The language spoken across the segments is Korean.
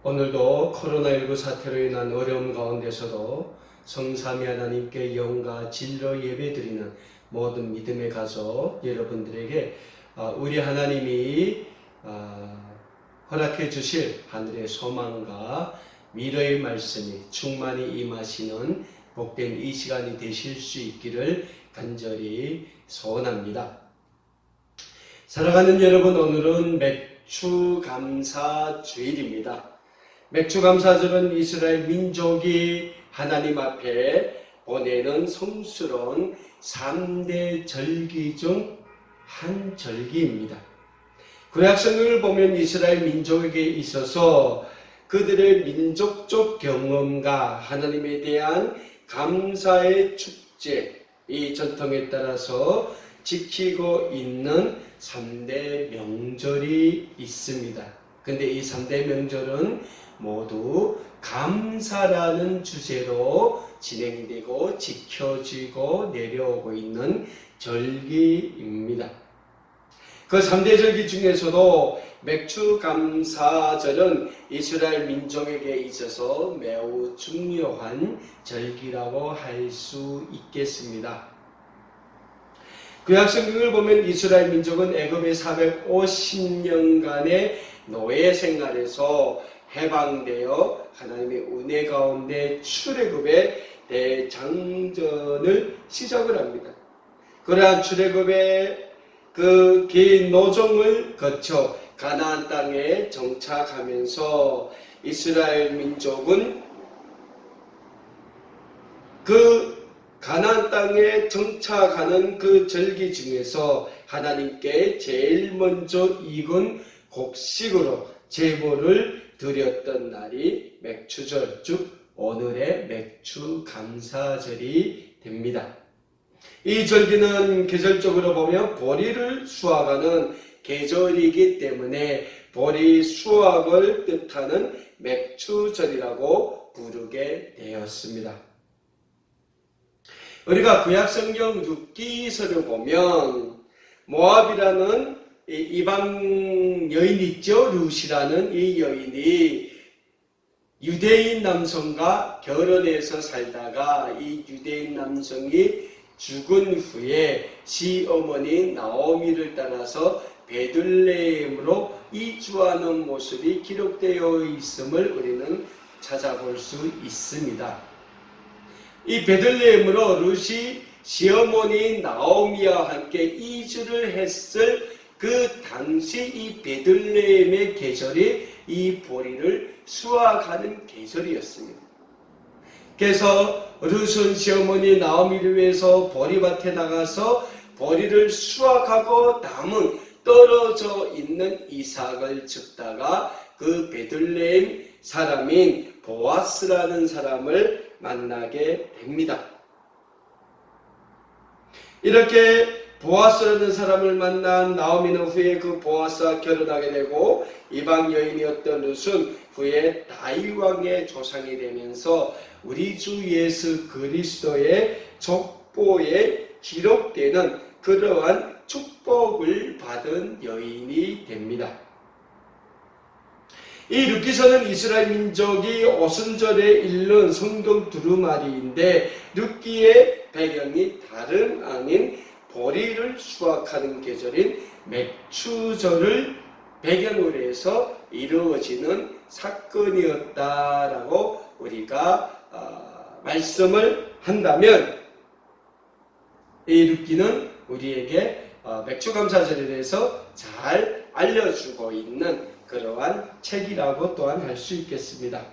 오늘도 코로나19 사태로 인한 어려움 가운데서도 성삼위 하나님께 영과 진리로 예배드리는 모든 믿음의 가족 여러분들에게 우리 하나님이 허락해 주실 하늘의 소망과 미래의 말씀이 충만히 임하시는 복된 이 시간이 되실 수 있기를 간절히 소원합니다. 사랑하는 여러분, 오늘은 맥추감사주일입니다. 맥추감사절은 이스라엘 민족이 하나님 앞에 보내는 성스러운 3대 절기 중 한 절기입니다. 구약성경을 보면 이스라엘 민족에게 있어서 그들의 민족적 경험과 하나님에 대한 감사의 축제, 이 전통에 따라서 지키고 있는 3대 명절이 있습니다. 근데 이 3대 명절은 모두 감사라는 주제로 진행되고 지켜지고 내려오고 있는 절기입니다. 그 3대 절기 중에서도 맥추감사절은 이스라엘 민족에게 있어서 매우 중요한 절기라고 할 수 있겠습니다. 구약성경을 보면 이스라엘 민족은 애굽의 450년간의 노예 생활에서 해방되어 하나님의 은혜 가운데 출애굽의 대장전을 시작을 합니다. 그러한 출애굽의 그 긴 노정을 거쳐 가나안 땅에 정착하면서 이스라엘 민족은 그 가나안 땅에 정착하는 그 절기 중에서 하나님께 제일 먼저 익은 곡식으로 제물을 드렸던 날이 맥추절, 즉 오늘의 맥추감사절이 됩니다. 이 절기는 계절적으로 보면 보리를 수확하는 계절이기 때문에 보리 수확을 뜻하는 맥추절이라고 부르게 되었습니다. 우리가 구약성경 룻기서를 보면 모압이라는 이방 여인이 있죠. 룻이라는 이 여인이 유대인 남성과 결혼해서 살다가 이 유대인 남성이 죽은 후에 시어머니 나오미를 따라서 베들레헴으로 이주하는 모습이 기록되어 있음을 우리는 찾아볼 수 있습니다. 이 베들레헴으로 룻이 시어머니 나오미와 함께 이주를 했을 그 당시 이 베들레헴의 계절이 이 보리를 수확하는 계절이었습니다. 그래서 룻은 시어머니 나오미를 위해서 보리밭에 나가서 보리를 수확하고 남은 떨어져 있는 이삭을 줍다가 그 베들레헴 사람인 보아스라는 사람을 만나게 됩니다. 이렇게 보아스라는 사람을 만난 나오미는 후에 그 보아스와 결혼하게 되고 이방 여인이었던 룻은 후에 다윗 왕의 조상이 되면서 우리 주 예수 그리스도의 족보에 기록되는 그러한 축복을 받은 여인이 됩니다. 이 룻기서는 이스라엘 민족이 오순절에 읽는 성경 두루마리인데 룻기의 배경이 다름 아닌 보리를 수확하는 계절인 맥추절을 배경으로 해서 이루어지는 사건이었다라고 우리가 말씀을 한다면 이 룻기는 우리에게 맥추감사절에 대해서 잘 알려주고 있는 그러한 책이라고 또한 할 수 있겠습니다.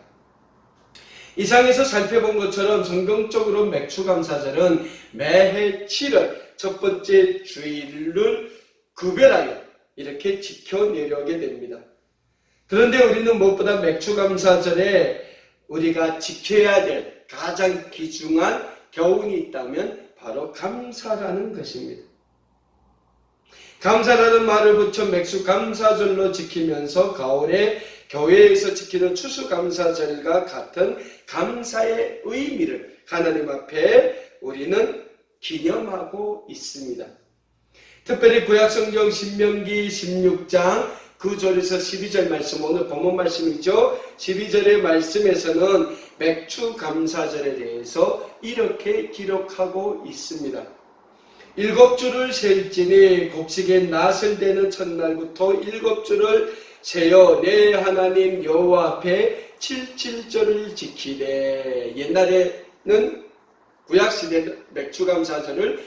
이상에서 살펴본 것처럼 성경적으로 맥추감사절은 매해 7월 첫 번째 주일을 구별하여 이렇게 지켜내려게 됩니다. 그런데 우리는 무엇보다 맥추감사절에 우리가 지켜야 될 가장 귀중한 교훈이 있다면 바로 감사라는 것입니다. 감사라는 말을 붙여 맥추감사절로 지키면서 가을에 교회에서 지키는 추수감사절과 같은 감사의 의미를 하나님 앞에 우리는 기념하고 있습니다. 특별히 구약성경 신명기 16장 9절에서 12절 말씀, 오늘 본문 말씀이죠. 12절의 말씀에서는 맥주 감사절에 대해서 이렇게 기록하고 있습니다. 7주를 셀지니 곡식의 낫을 대는 첫날부터 7주를 세어 내 하나님 여호와 앞에 77절을 지키되, 옛날에는 구약시대 맥주감사절을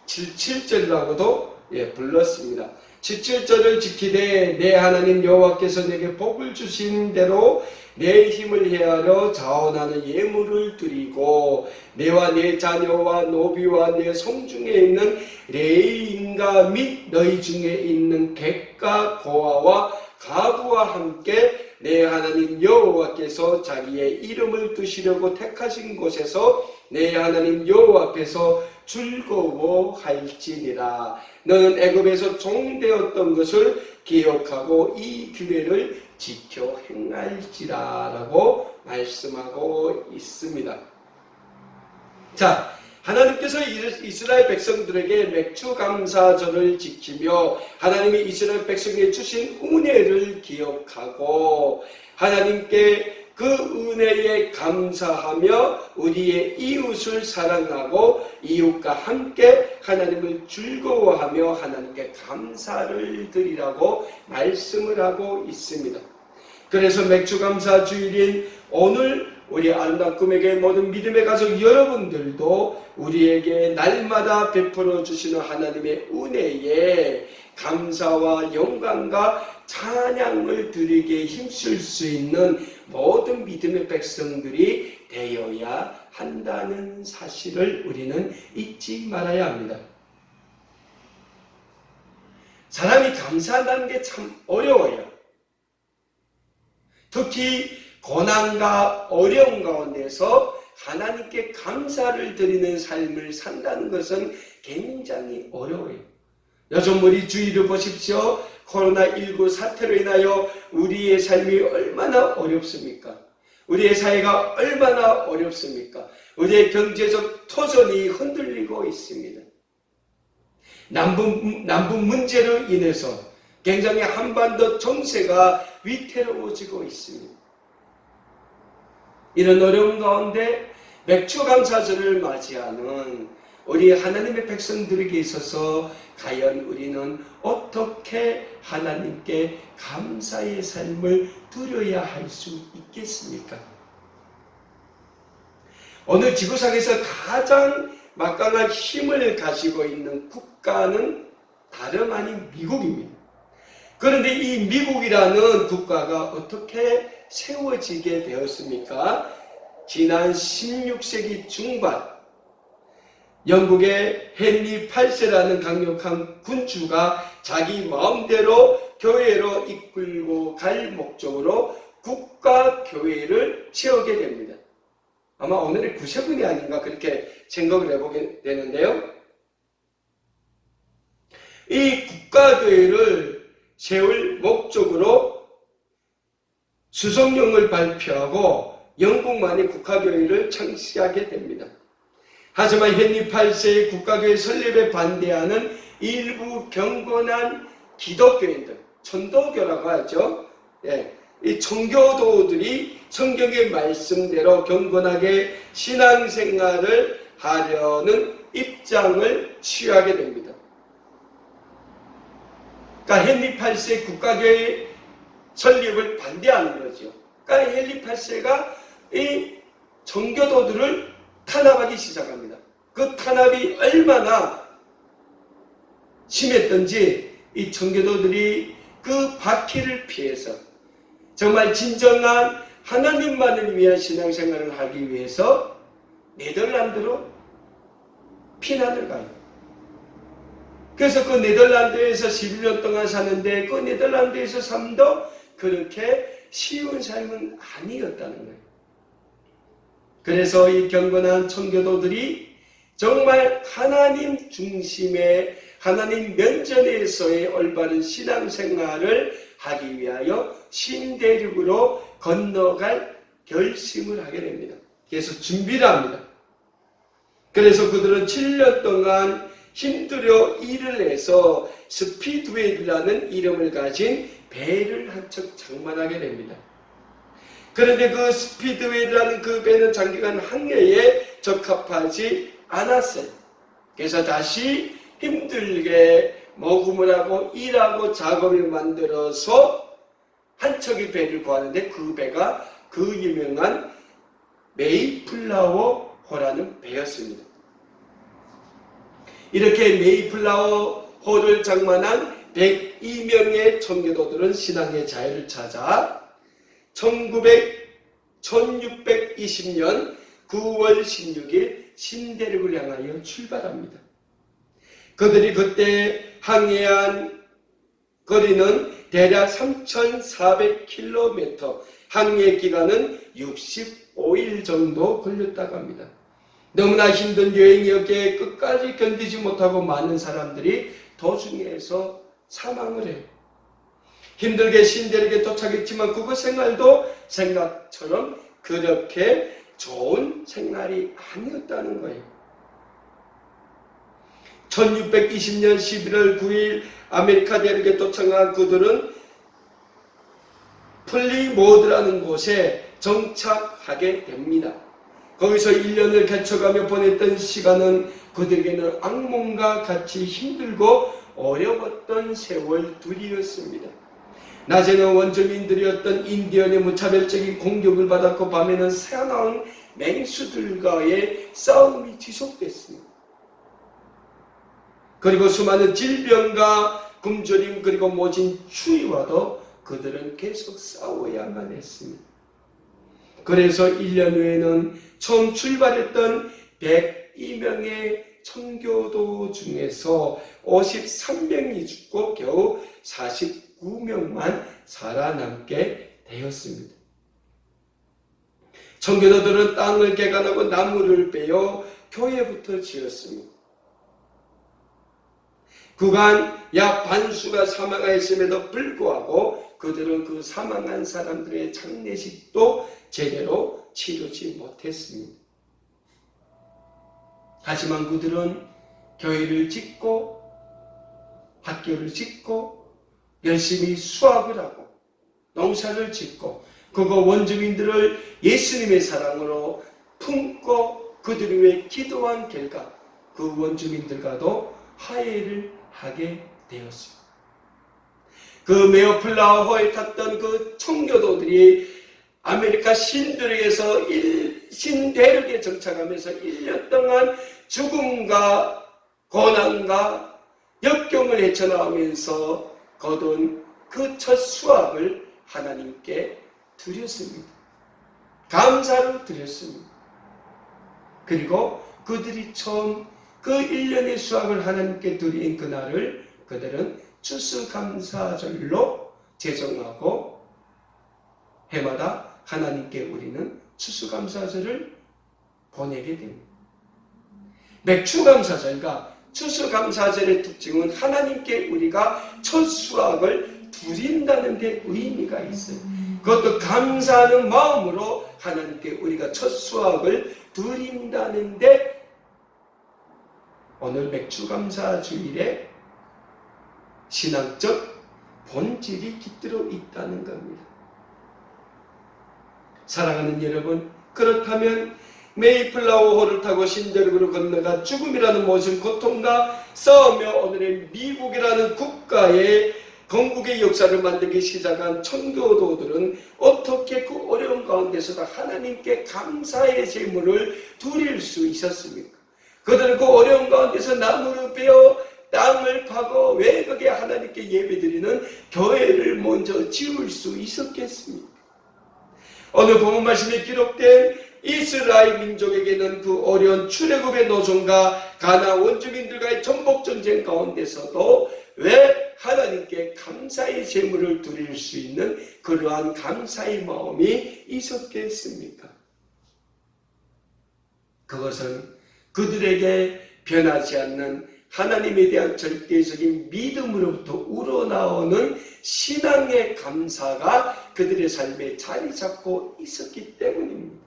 77절이라고도 불렀습니다. 77절을 지키되 내 하나님 여호와께서 내게 복을 주신 대로 내 힘을 헤아려 자원하는 예물을 드리고 내와 내 자녀와 노비와 내 성중에 있는 레위인과 및 너희 중에 있는 객과 고아와 가부와 함께 내 하나님 여호와께서 자기의 이름을 두시려고 택하신 곳에서 내 하나님 여호와 앞에서 즐거워할지니라. 너는 애굽에서 종되었던 것을 기억하고 이 규례를 지켜 행할지라 라고 말씀하고 있습니다. 자, 하나님께서 이스라엘 백성들에게 맥주감사절을 지키며 하나님이 이스라엘 백성에게 주신 은혜를 기억하고 하나님께 그 은혜에 감사하며 우리의 이웃을 사랑하고 이웃과 함께 하나님을 즐거워하며 하나님께 감사를 드리라고 말씀을 하고 있습니다. 그래서 맥주감사 주일인 오늘 우리 아름다운 꿈에게 모든 믿음의 가족 여러분들도 우리에게 날마다 베풀어 주시는 하나님의 은혜에 감사와 영광과 찬양을 드리게 힘쓸 수 있는 모든 믿음의 백성들이 되어야 한다는 사실을 우리는 잊지 말아야 합니다. 사람이 감사한다는 게 참 어려워요. 특히 고난과 어려움 가운데서 하나님께 감사를 드리는 삶을 산다는 것은 굉장히 어려워요. 요즘 우리 주위를 보십시오. 코로나19 사태로 인하여 우리의 삶이 얼마나 어렵습니까? 우리의 사회가 얼마나 어렵습니까? 우리의 경제적 토전이 흔들리고 있습니다. 남북 문제로 인해서 굉장히 한반도 정세가 위태로워지고 있습니다. 이런 어려운 가운데 맥주감사절을 맞이하는 우리 하나님의 백성들에게 있어서 과연 우리는 어떻게 하나님께 감사의 삶을 누려야 할 수 있겠습니까? 오늘 지구상에서 가장 막강한 힘을 가지고 있는 국가는 다름 아닌 미국입니다. 그런데 이 미국이라는 국가가 어떻게 세워지게 되었습니까? 지난 16세기 중반 영국의 헨리 8세라는 강력한 군주가 자기 마음대로 교회로 이끌고 갈 목적으로 국가교회를 세우게 됩니다. 아마 오늘의 구세군이 아닌가 그렇게 생각을 해보게 되는데요. 이 국가교회를 세울 목적으로 수성령을 발표하고 영국만이 국가교회를 창시하게 됩니다. 하지만 헨리 8세의 국가교회 설립에 반대하는 일부 경건한 기독교인들, 천도교라고 하죠. 이 청교도들이 성경의 말씀대로 경건하게 신앙생활을 하려는 입장을 취하게 됩니다. 그러니까 헨리 8세 국가교회 설립을 반대하는 거죠. 그러니까 헨리 8세가 이 청교도들을 탄압하기 시작합니다. 그 탄압이 얼마나 심했던지 이 청교도들이 그 바퀴를 피해서 정말 진정한 하나님만을 위한 신앙생활을 하기 위해서 네덜란드로 피난을 가요. 그래서 그 네덜란드에서 11년 동안 사는데 그 네덜란드에서 삶도 그렇게 쉬운 삶은 아니었다는 거예요. 그래서 이 경건한 청교도들이 정말 하나님 중심의 하나님 면전에서의 올바른 신앙생활을 하기 위하여 신대륙으로 건너갈 결심을 하게 됩니다. 그래서 준비를 합니다. 그래서 그들은 7년 동안 힘들여 일을 해서 스피드웨이라는 이름을 가진 배를 한 척 장만하게 됩니다. 그런데 그 스피드웨이라는 그 배는 장기간 항해에 적합하지 않았어요. 그래서 다시 힘들게 모금을 하고 일하고 작업을 만들어서 한 척의 배를 구하는데 그 배가 그 유명한 메이플라워 호라는 배였습니다. 이렇게 메이플라워 호를 장만한 102명의 청교도들은 신앙의 자유를 찾아 1620년 9월 16일 신대륙을 향하여 출발합니다. 그들이 그때 항해한 거리는 대략 3,400km, 항해 기간은 65일 정도 걸렸다고 합니다. 너무나 힘든 여행이었기에 끝까지 견디지 못하고 많은 사람들이 도중에서 사망을 해요. 힘들게 신대륙에 도착했지만 그곳 생활도 생각처럼 그렇게 좋은 생활이 아니었다는 거예요. 1620년 11월 9일 아메리카 대륙에 도착한 그들은 플리모드라는 곳에 정착하게 됩니다. 거기서 1년을 개척하며 보냈던 시간은 그들에게는 악몽과 같이 힘들고 어려웠던 세월들이었습니다. 낮에는 원주민들이었던 인디언의 무차별적인 공격을 받았고 밤에는 사나운 맹수들과의 싸움이 지속됐습니다. 그리고 수많은 질병과 굶주림 그리고 모진 추위와도 그들은 계속 싸워야만 했습니다. 그래서 1년 후에는 처음 출발했던 102명의 청교도 중에서 53명이 죽고 겨우 49명만 살아남게 되었습니다. 청교도들은 땅을 개간하고 나무를 베어 교회부터 지었습니다. 그간 약 반수가 사망하였음에도 불구하고 그들은 그 사망한 사람들의 장례식도 제대로 치르지 못했습니다. 하지만 그들은 교회를 짓고 학교를 짓고 열심히 수학을 하고 농사를 짓고 그거 원주민들을 예수님의 사랑으로 품고 그들을 위해 기도한 결과 그 원주민들과도 화해를 하게 되었습니다. 그 메이플라워호에 탔던 그 청교도들이 아메리카 신대륙에서 신대륙에 정착하면서 1년 동안 죽음과 고난과 역경을 헤쳐나오면서 거둔 그 첫 수확을 하나님께 드렸습니다. 감사로 드렸습니다. 그리고 그들이 처음 그 1년의 수확을 하나님께 드린 그날을 그들은 추수감사절로 제정하고 해마다 하나님께 우리는 추수감사절을 보내게 됩니다. 맥추감사절과 추수감사절의 특징은 하나님께 우리가 첫 수확을 드린다는 데 의미가 있어요. 그것도 감사하는 마음으로 하나님께 우리가 첫 수확을 드린다는데 오늘 맥추감사 주일에 신앙적 본질이 깃들어 있다는 겁니다. 사랑하는 여러분, 그렇다면 메이플라워호를 타고 신대륙으로 건너가 죽음이라는 모든 고통과 싸우며 오늘의 미국이라는 국가의 건국의 역사를 만들기 시작한 청교도들은 어떻게 그 어려운 가운데서도 하나님께 감사의 제물을 드릴 수 있었습니까? 그들은 그 어려운 가운데서 나무를 베어 땅을 파고 왜 그게 하나님께 예배드리는 교회를 먼저 지을 수 있었겠습니까? 오늘 본문 말씀에 기록된 이스라엘 민족에게는 그 어려운 출애굽의 노정과 가나안 원주민들과의 전복전쟁 가운데서도 왜 하나님께 감사의 제물을 드릴 수 있는 그러한 감사의 마음이 있었겠습니까? 그것은 그들에게 변하지 않는 하나님에 대한 절대적인 믿음으로부터 우러나오는 신앙의 감사가 그들의 삶에 자리 잡고 있었기 때문입니다.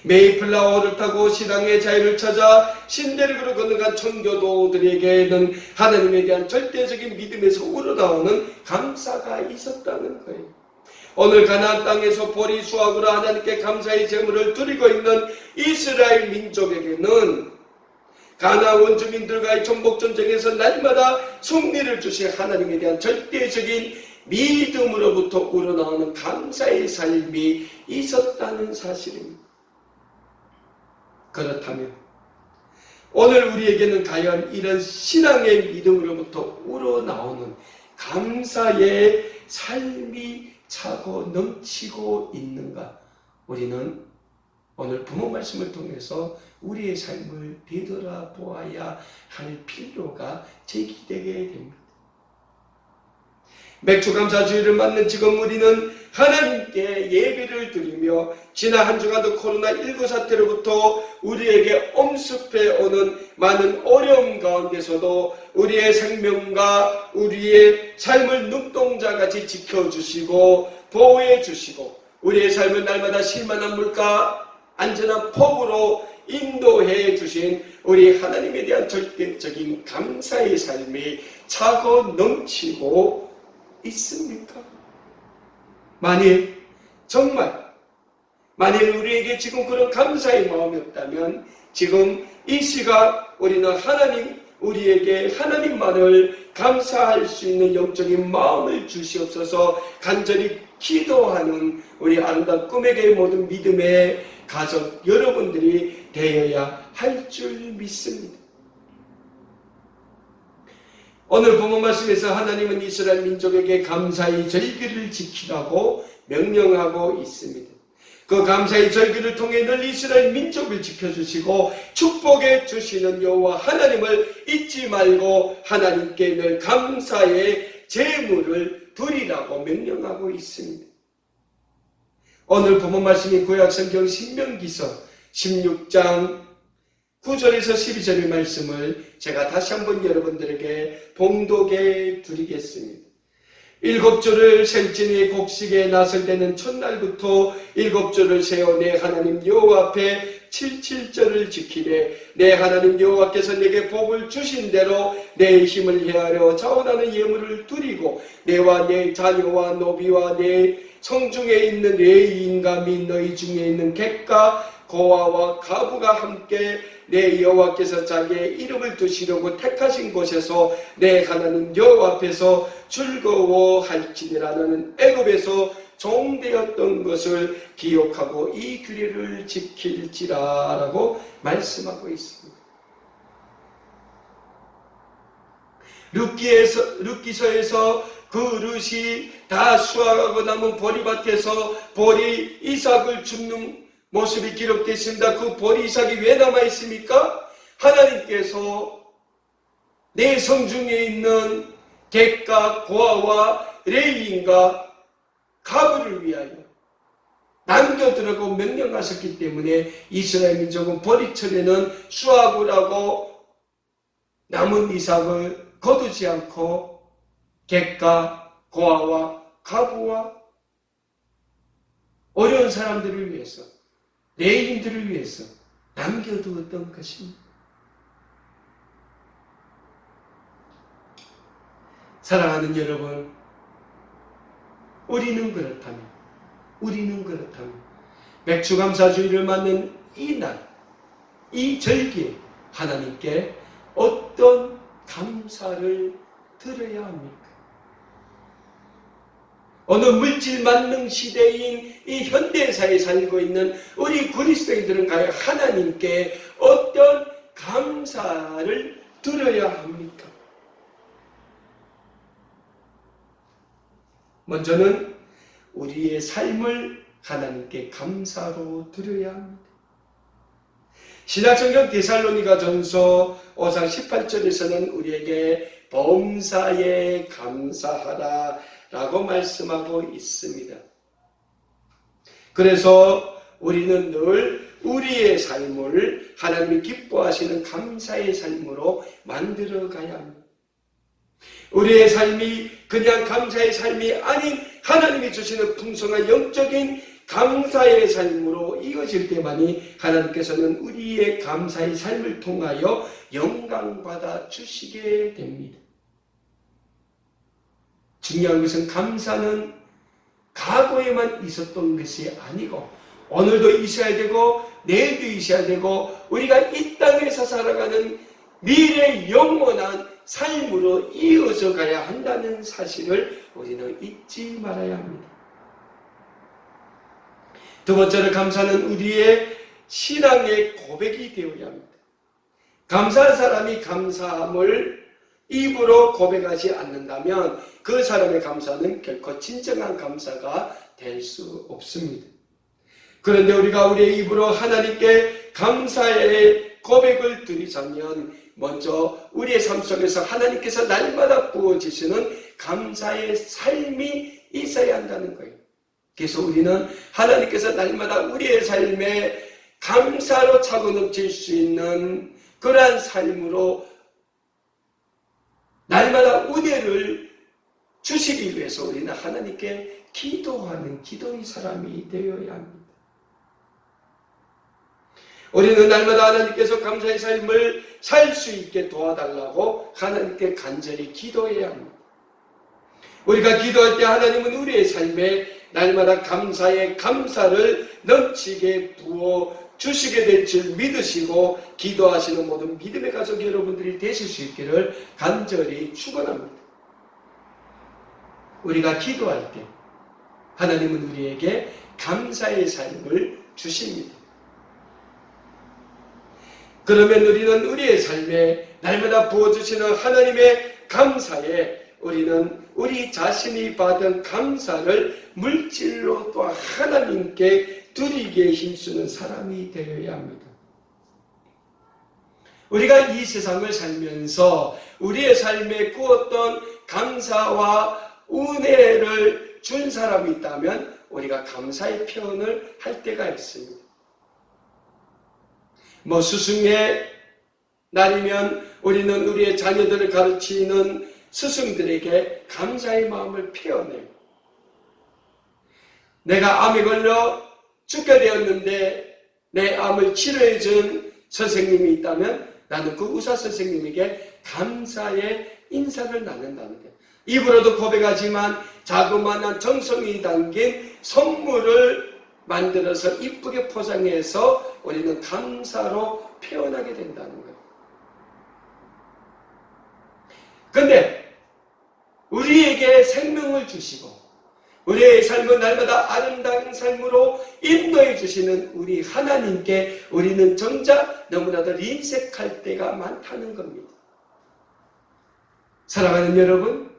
메이플라워를 타고 신앙의 자유를 찾아 신대륙으로 건너간 청교도들에게는 하나님에 대한 절대적인 믿음에서 우러나오는 감사가 있었다는 거예요. 오늘 가나안 땅에서 보리 수확으로 하나님께 감사의 제물을 드리고 있는 이스라엘 민족에게는 가나안 원주민들과의 전복전쟁에서 날마다 승리를 주신 하나님에 대한 절대적인 믿음으로부터 우러나오는 감사의 삶이 있었다는 사실입니다. 그렇다면 오늘 우리에게는 과연 이런 신앙의 믿음으로부터 우러나오는 감사의 삶이 차고 넘치고 있는가? 우리는 오늘 부모 말씀을 통해서 우리의 삶을 되돌아보아야 할 필요가 제기되게 됩니다. 맥주감사주의를 맞는 지금 우리는 하나님께 예배를 드리며 지난 한 주간도 코로나19 사태로부터 우리에게 엄습해 오는 많은 어려움 가운데서도 우리의 생명과 우리의 삶을 눈동자같이 지켜주시고 보호해 주시고 우리의 삶을 날마다 쉴만한 물가 안전한 폭으로 인도해 주신 우리 하나님에 대한 절대적인 감사의 삶이 차고 넘치고 있습니까? 만일 우리에게 지금 그런 감사의 마음이 없다면 지금 이 시각 우리는 우리에게 하나님만을 감사할 수 있는 영적인 마음을 주시옵소서 간절히 기도하는 우리 아름다운 꿈에게 모든 믿음의 가족 여러분들이 되어야 할 줄 믿습니다. 오늘 본문 말씀에서 하나님은 이스라엘 민족에게 감사의 절기를 지키라고 명령하고 있습니다. 그 감사의 절기를 통해 늘 이스라엘 민족을 지켜주시고 축복해 주시는 여호와 하나님을 잊지 말고 하나님께 늘 감사의 제물을 드리라고 명령하고 있습니다. 오늘 본문 말씀인 구약성경 신명기서 16장 9절에서 12절의 말씀을 제가 다시 한번 여러분들에게 봉독해 드리겠습니다. 7조를 셀지니 곡식에 나설 때는 첫날부터 7조를 세어 내 하나님 여호와 앞에 77절을 지키되 내 하나님 여호와께서 내게 복을 주신 대로 내 힘을 헤아려 자원하는 예물을 드리고 내와 내 자녀와 노비와 내 성중에 있는 레위인과 및 너희 중에 있는 객과 고아와 가부가 함께 내 여호와께서 자기의 이름을 두시려고 택하신 곳에서 내 하나님 여호와 앞에서 즐거워할지니라. 너는 애굽에서 종되었던 것을 기억하고 이 규례를 지킬지라라고 말씀하고 있습니다. 룻기서에서 그 룻이 다 수확하고 남은 보리밭에서 보리 이삭을 줍는 모습이 기록되어 있습니다. 그 보리 이삭이 왜 남아 있습니까? 하나님께서 내 성중에 있는 객과 고아와 레위인과 가부를 위하여 남겨두라고 명령하셨기 때문에 이스라엘 민족은 보리철에는 수확을 하고 남은 이삭을 거두지 않고 객과 고아와 가부와 어려운 사람들을 위해서 레위인들을 위해서 남겨두었던 것입니다. 사랑하는 여러분, 우리는 그렇다면 맥주감사주의를 맞는 이 날, 이 절기에 하나님께 어떤 감사를 드려야 합니까? 어느 물질 만능 시대인 이 현대사에 살고 있는 우리 그리스도인들은 과연 하나님께 어떤 감사를 드려야 합니까? 먼저는 우리의 삶을 하나님께 감사로 드려야 합니다. 신약성경 데살로니가 전서 5장 18절에서는 우리에게 범사에 감사하라 라고 말씀하고 있습니다. 그래서 우리는 늘 우리의 삶을 하나님이 기뻐하시는 감사의 삶으로 만들어 가야 합니다. 우리의 삶이 그냥 감사의 삶이 아닌 하나님이 주시는 풍성한 영적인 감사의 삶으로 이어질 때만이 하나님께서는 우리의 감사의 삶을 통하여 영광받아 주시게 됩니다. 중요한 것은 감사는 과거에만 있었던 것이 아니고 오늘도 있어야 되고 내일도 있어야 되고 우리가 이 땅에서 살아가는 미래 영원한 삶으로 이어져 가야 한다는 사실을 우리는 잊지 말아야 합니다. 두 번째로 감사는 우리의 신앙의 고백이 되어야 합니다. 감사한 사람이 감사함을 입으로 고백하지 않는다면 그 사람의 감사는 결코 진정한 감사가 될 수 없습니다. 그런데 우리가 우리의 입으로 하나님께 감사의 고백을 드리자면 먼저 우리의 삶 속에서 하나님께서 날마다 부어주시는 감사의 삶이 있어야 한다는 거예요. 그래서 우리는 하나님께서 날마다 우리의 삶에 감사로 차고 넘칠 수 있는 그러한 삶으로 날마다 은혜를 주시기 위해서 우리는 하나님께 기도하는 기도의 사람이 되어야 합니다. 우리는 날마다 하나님께서 감사의 삶을 살 수 있게 도와달라고 하나님께 간절히 기도해야 합니다. 우리가 기도할 때 하나님은 우리의 삶에 날마다 감사의 감사를 넘치게 부어 주시게 될 줄 믿으시고 기도하시는 모든 믿음의 가족 여러분들이 되실 수 있기를 간절히 축원합니다. 우리가 기도할 때 하나님은 우리에게 감사의 삶을 주십니다. 그러면 우리는 우리의 삶에 날마다 부어주시는 하나님의 감사에 우리는 우리 자신이 받은 감사를 물질로 또 하나님께 드리기에 힘쓰는 사람이 되어야 합니다. 우리가 이 세상을 살면서 우리의 삶에 꾸었던 감사와 은혜를 준 사람이 있다면 우리가 감사의 표현을 할 때가 있습니다. 스승의 날이면 우리는 우리의 자녀들을 가르치는 스승들에게 감사의 마음을 표현해요. 내가 암에 걸려 죽게 되었는데 내 암을 치료해준 선생님이 있다면 나는 그 의사 선생님에게 감사의 인사를 나눈다는 거예요. 입으로도 고백하지만 자그마한 정성이 담긴 선물을 만들어서 이쁘게 포장해서 우리는 감사로 표현하게 된다는 거예요. 그런데 우리에게 생명을 주시고 우리의 삶은 날마다 아름다운 삶으로 인도해 주시는 우리 하나님께 우리는 정작 너무나도 인색할 때가 많다는 겁니다. 사랑하는 여러분,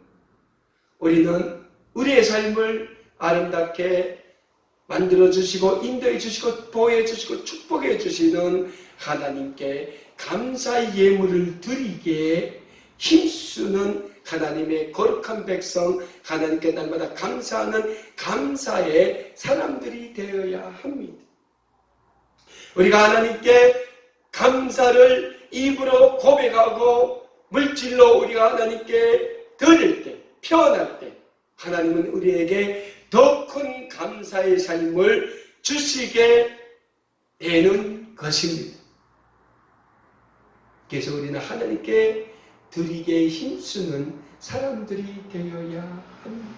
우리는 우리의 삶을 아름답게 만들어 주시고 인도해 주시고 보호해 주시고 축복해 주시는 하나님께 감사의 예물을 드리기에 힘쓰는 하나님의 거룩한 백성, 하나님께 날마다 감사하는 감사의 사람들이 되어야 합니다. 우리가 하나님께 감사를 입으로 고백하고 물질로 우리가 하나님께 드릴 때, 표현할 때 하나님은 우리에게 더 큰 감사의 삶을 주시게 되는 것입니다. 그래서 우리는 하나님께 드리기에 힘쓰는 사람들이 되어야 합니다.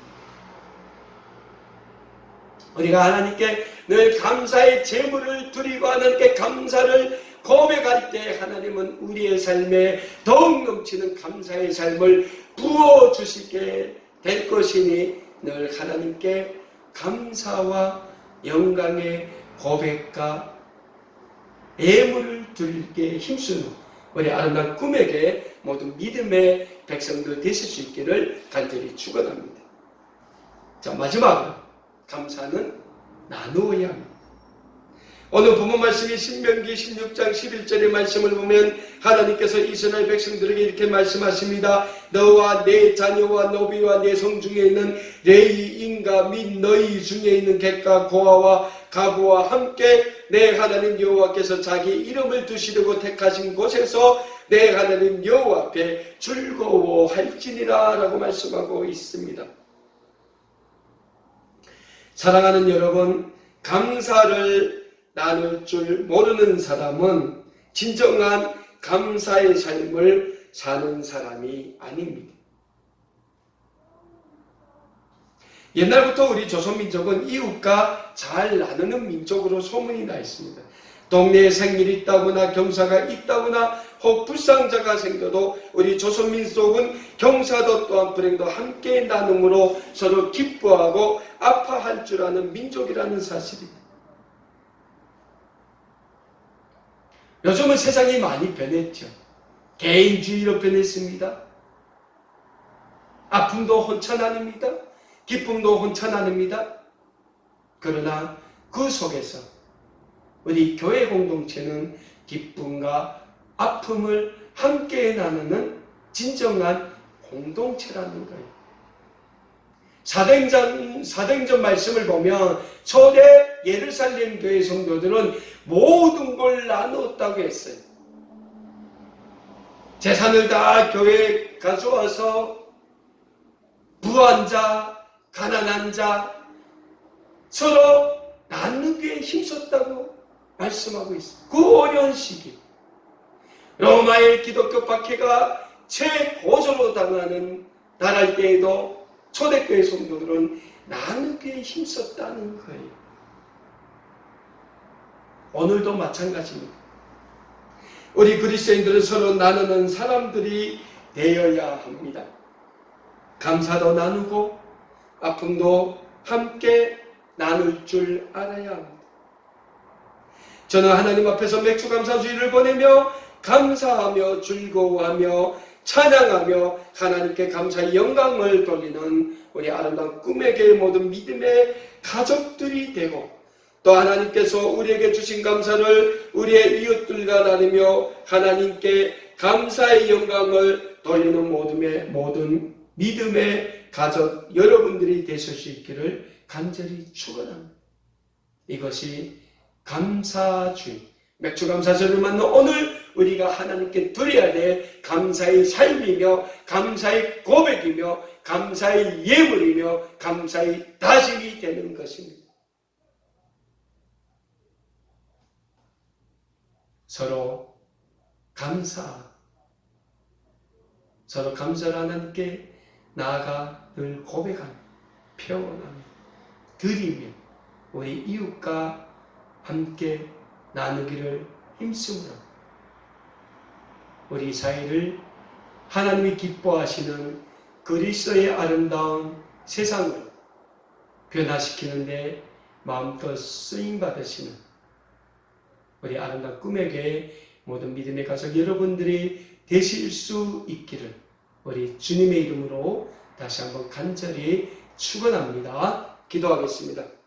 우리가 하나님께 늘 감사의 제물을 드리고 하나님께 감사를 고백할 때 하나님은 우리의 삶에 더욱 넘치는 감사의 삶을 부어주시게 될 것이니 늘 하나님께 감사와 영광의 고백과 예물을 드리기에 힘쓰는 우리 아름다운 꿈에게 모든 믿음의 백성들 되실 수 있기를 간절히 축원합니다. 자, 마지막으로 감사는 나누어야 합니다. 오늘 본문 말씀이 신명기 16장 11절의 말씀을 보면 하나님께서 이스라엘 백성들에게 이렇게 말씀하십니다. 너와 내 자녀와 노비와 내 성 중에 있는 레위 인가 및 너희 중에 있는 객과 고아와 가부와 함께 내 하나님 여호와께서 자기 이름을 두시려고 택하신 곳에서 내 하나님 여호와 앞에 즐거워할지니라 라고 말씀하고 있습니다. 사랑하는 여러분, 감사를 나눌 줄 모르는 사람은 진정한 감사의 삶을 사는 사람이 아닙니다. 옛날부터 우리 조선민족은 이웃과 잘 나누는 민족으로 소문이 나 있습니다. 동네에 생일이 있다거나 경사가 있다거나 혹 불상자가 생겨도 우리 조선민족은 경사도 또한 불행도 함께 나눔으로 서로 기뻐하고 아파할 줄 아는 민족이라는 사실입니다. 요즘은 세상이 많이 변했죠. 개인주의로 변했습니다. 아픔도 혼자 나눕니다. 기쁨도 혼자 나눕니다. 그러나 그 속에서 우리 교회 공동체는 기쁨과 아픔을 함께 나누는 진정한 공동체라는 거예요. 사도행전 말씀을 보면 초대 예루살렘 교회 성도들은 모든 걸 나누었다고 했어요. 재산을 다 교회에 가져와서 부한 자, 가난한 자 서로 나누기에 힘썼다고 말씀하고 있습니다. 그 어려운 시기 로마의 기독교 박해가 최고조로 당하는 나라일 때에도 초대교회 성도들은 나누기에 힘썼다는 거예요. 오늘도 마찬가지입니다. 우리 그리스도인들은 서로 나누는 사람들이 되어야 합니다. 감사도 나누고 아픔도 함께 나눌 줄 알아야 합니다. 저는 하나님 앞에서 맥주감사주의를 보내며 감사하며 즐거워하며 찬양하며 하나님께 감사의 영광을 돌리는 우리 아름다운 꿈에게 모든 믿음의 가족들이 되고 또 하나님께서 우리에게 주신 감사를 우리의 이웃들과 나누며 하나님께 감사의 영광을 돌리는 모든 믿음의 가족 여러분들이 되실 수 있기를 간절히 축원합니다. 이것이 감사주의, 맥주감사절을 맞는 오늘 우리가 하나님께 드려야 될 감사의 삶이며 감사의 고백이며 감사의 예물이며 감사의 다짐이 되는 것입니다. 서로 감사를 하나님께 나아가 늘 고백하며 표현하며 드리며 우리 이웃과 함께 나누기를 힘쓰므로 우리 사회를 하나님이 기뻐하시는 그리스도의 아름다운 세상으로 변화시키는데 마음껏 쓰임받으시는 우리 아름다운 꿈의 교회 모든 믿음의 가족 여러분들이 되실 수 있기를 우리 주님의 이름으로 다시 한번 간절히 축원합니다. 기도하겠습니다.